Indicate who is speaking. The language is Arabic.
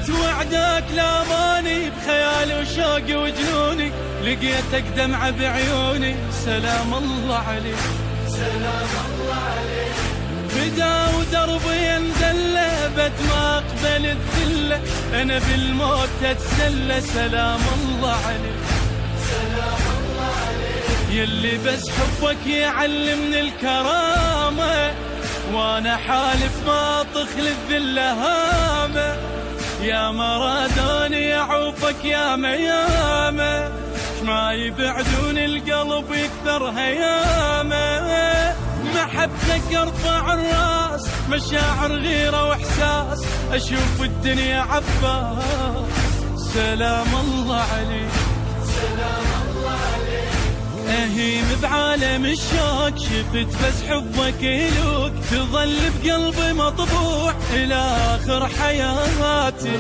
Speaker 1: قلت وعدك لا ماني بخيالي وشوقي وجنوني، لقيتك دمعة بعيوني. سلام الله عليك سلام الله عليك. فدا ودربي انزله بد ما اقبل الذله، انا بالموت اتسلى. سلام الله عليك سلام الله عليك. يلي بس حبك يعلمني الكرامه، وانا حالف ما تخلف باللهامه. يا مرادوني يعوفك يا ميامه، ما يبعدون القلب يكثر هيامه. محبتك ارفع الراس، مشاعر غيره واحساس، اشوف الدنيا عباس. سلام الله عليك سلام الله عليك. اهيم بعالم الشوق، شفت بس حبك يلوك، تظل بقلبي مطبوع الى اخر حياتي.